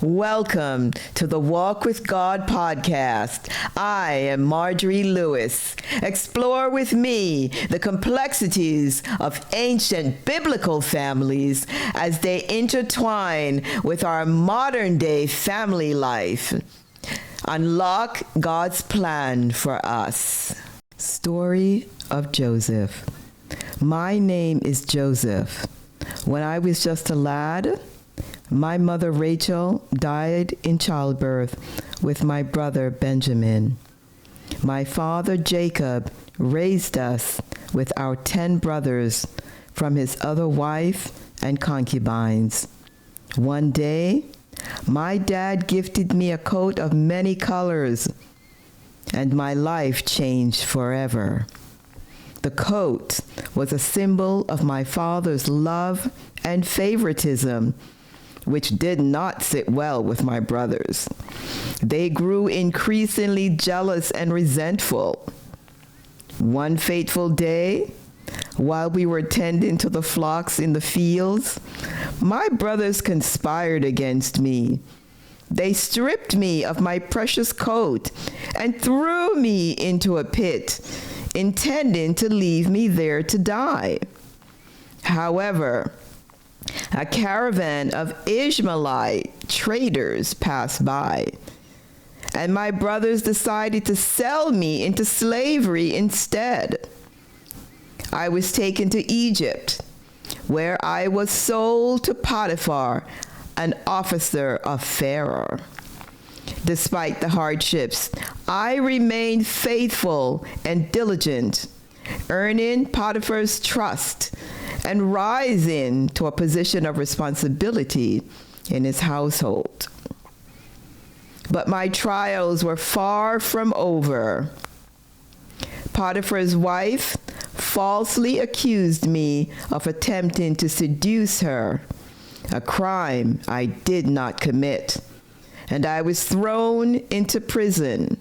Welcome to the Walk with God podcast. I am Majorie Lewis. Explore with me the complexities of ancient biblical families as they intertwine with our modern day family life. Unlock God's plan for us. Story of Joseph. My name is Joseph. When I was just a lad, my mother Rachel died in childbirth with my brother Benjamin. My father Jacob raised us with our 10 brothers from his other wife and concubines. One day, my dad gifted me a coat of many colors, and my life changed forever. The coat was a symbol of my father's love and favoritism, which did not sit well with my brothers. They grew increasingly jealous and resentful. One fateful day, while we were tending to the flocks in the fields, my brothers conspired against me. They stripped me of my precious coat and threw me into a pit, intending to leave me there to die. However, a caravan of Ishmaelite traders passed by, and my brothers decided to sell me into slavery instead. I was taken to Egypt, where I was sold to Potiphar, an officer of Pharaoh. Despite the hardships, I remained faithful and diligent, earning Potiphar's trust and rising to a position of responsibility in his household. But my trials were far from over. Potiphar's wife falsely accused me of attempting to seduce her, a crime I did not commit, and I was thrown into prison.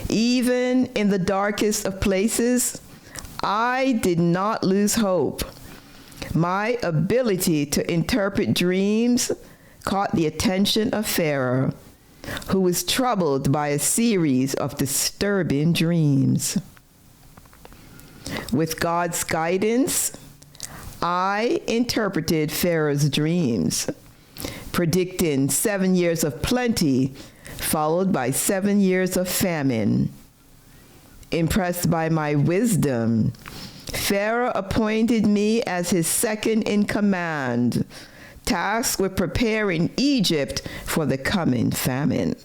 Even in the darkest of places, I did not lose hope. My ability to interpret dreams caught the attention of Pharaoh, who was troubled by a series of disturbing dreams. With God's guidance, I interpreted Pharaoh's dreams, predicting 7 years of plenty, followed by 7 years of famine. Impressed by my wisdom, Pharaoh appointed me as his second in command, tasked with preparing Egypt for the coming famine.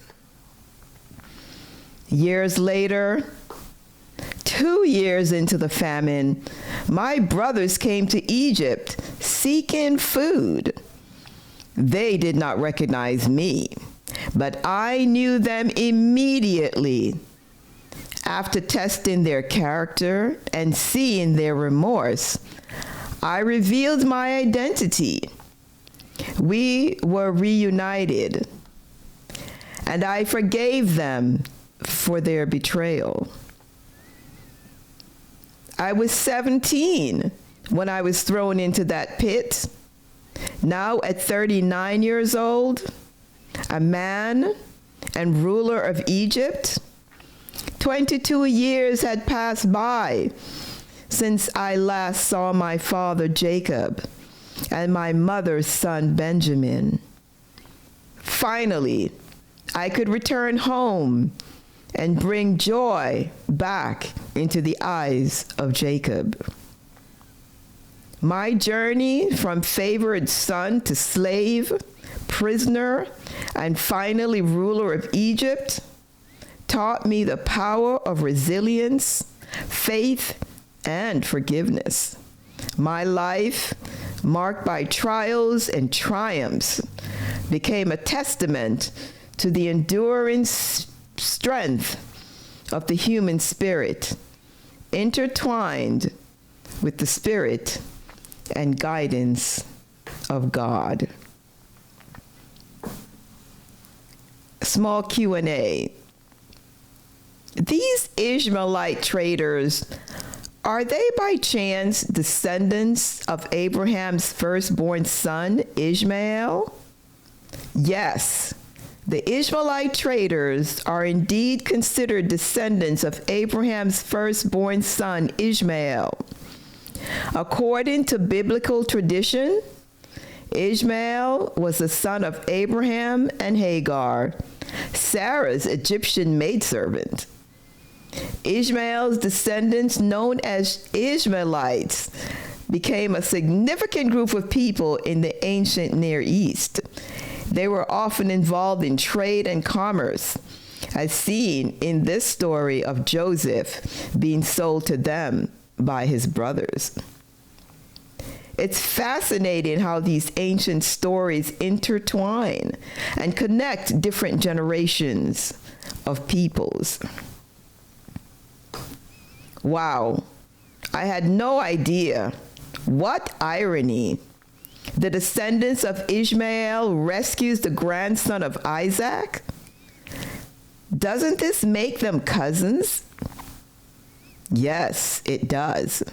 Years later, 2 years into the famine, my brothers came to Egypt seeking food. They did not recognize me, but I knew them immediately. After testing their character and seeing their remorse, I revealed my identity. We were reunited, and I forgave them for their betrayal. I was 17 when I was thrown into that pit. Now at 39 years old, a man and ruler of Egypt, 22 years had passed by since I last saw my father Jacob and my mother's son Benjamin. Finally, I could return home and bring joy back into the eyes of Jacob. My journey from favored son to slave, prisoner, and finally ruler of Egypt taught me the power of resilience, faith, and forgiveness. My life, marked by trials and triumphs, became a testament to the enduring strength of the human spirit, intertwined with the spirit and guidance of God. Small Q&A. These Ishmaelite traders, are they by chance descendants of Abraham's firstborn son, Ishmael? Yes, the Ishmaelite traders are indeed considered descendants of Abraham's firstborn son, Ishmael. According to biblical tradition, Ishmael was the son of Abraham and Hagar, Sarah's Egyptian maidservant. Ishmael's descendants, known as Ishmaelites, became a significant group of people in the ancient Near East. They were often involved in trade and commerce, as seen in this story of Joseph being sold to them by his brothers. It's fascinating how these ancient stories intertwine and connect different generations of peoples. Wow, I had no idea. What irony. The descendants of Ishmael rescues the grandson of Isaac? Doesn't this make them cousins? Yes, it does.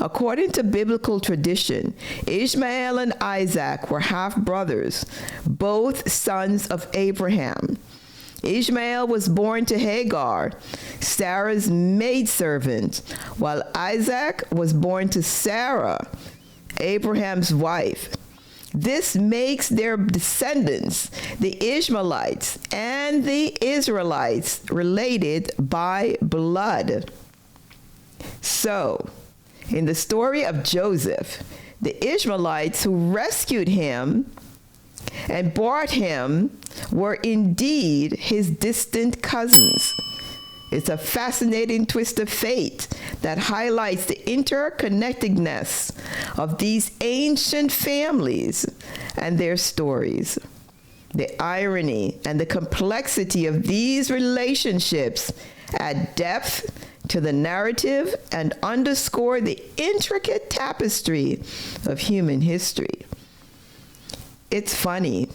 According to biblical tradition, Ishmael and Isaac were half-brothers, both sons of Abraham. Ishmael was born to Hagar, Sarah's maidservant, while Isaac was born to Sarah, Abraham's wife. This makes their descendants, the Ishmaelites and the Israelites, related by blood. So, in the story of Joseph, the Ishmaelites who rescued him and bought him were indeed his distant cousins. It's a fascinating twist of fate that highlights the interconnectedness of these ancient families and their stories. The irony and the complexity of these relationships add depth to the narrative and underscore the intricate tapestry of human history. It's funny.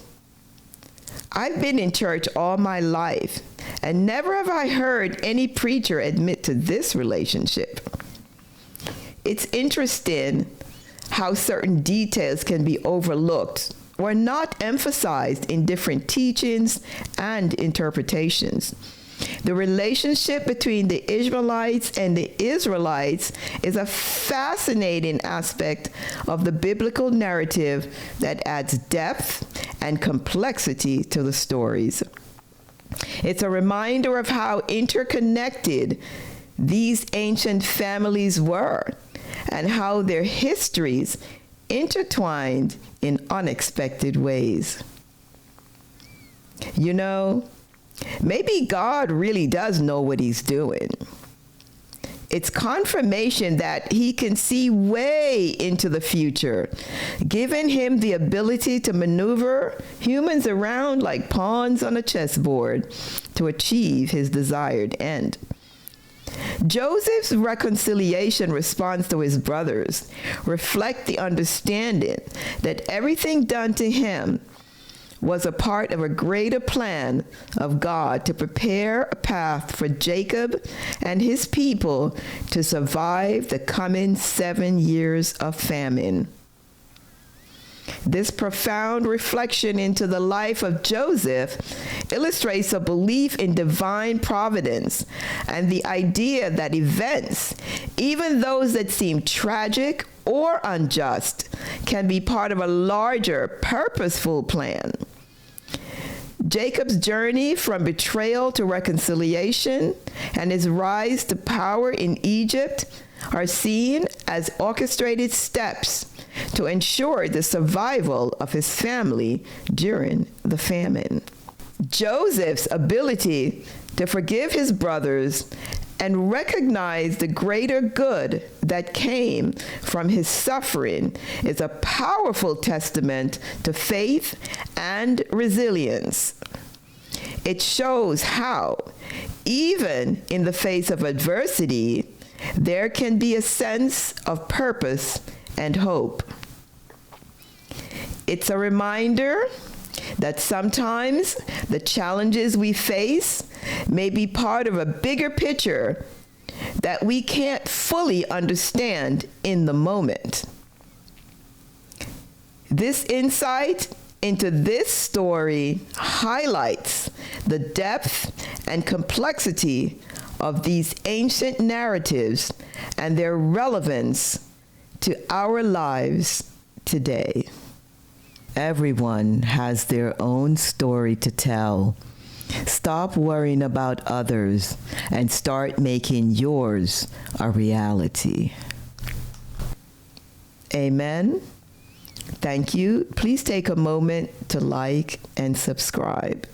I've been in church all my life, and never have I heard any preacher admit to this relationship. It's interesting how certain details can be overlooked or not emphasized in different teachings and interpretations. The relationship between the Ishmaelites and the Israelites is a fascinating aspect of the biblical narrative that adds depth and complexity to the stories. It's a reminder of how interconnected these ancient families were and how their histories intertwined in unexpected ways. You know, maybe God really does know what he's doing. It's confirmation that he can see way into the future, giving him the ability to maneuver humans around like pawns on a chessboard to achieve his desired end. Joseph's reconciliation response to his brothers reflect the understanding that everything done to him was a part of a greater plan of God to prepare a path for Jacob and his people to survive the coming 7 years of famine. This profound reflection into the life of Joseph illustrates a belief in divine providence and the idea that events, even those that seem tragic or unjust, can be part of a larger, purposeful plan. Jacob's journey from betrayal to reconciliation and his rise to power in Egypt are seen as orchestrated steps to ensure the survival of his family during the famine. Joseph's ability to forgive his brothers and recognize the greater good that came from his suffering is a powerful testament to faith and resilience. It shows how, even in the face of adversity, there can be a sense of purpose and hope. It's a reminder that sometimes the challenges we face may be part of a bigger picture that we can't fully understand in the moment. This insight into this story highlights the depth and complexity of these ancient narratives and their relevance to our lives today. Everyone has their own story to tell. Stop worrying about others and start making yours a reality. Amen. Thank you. Please take a moment to like and subscribe.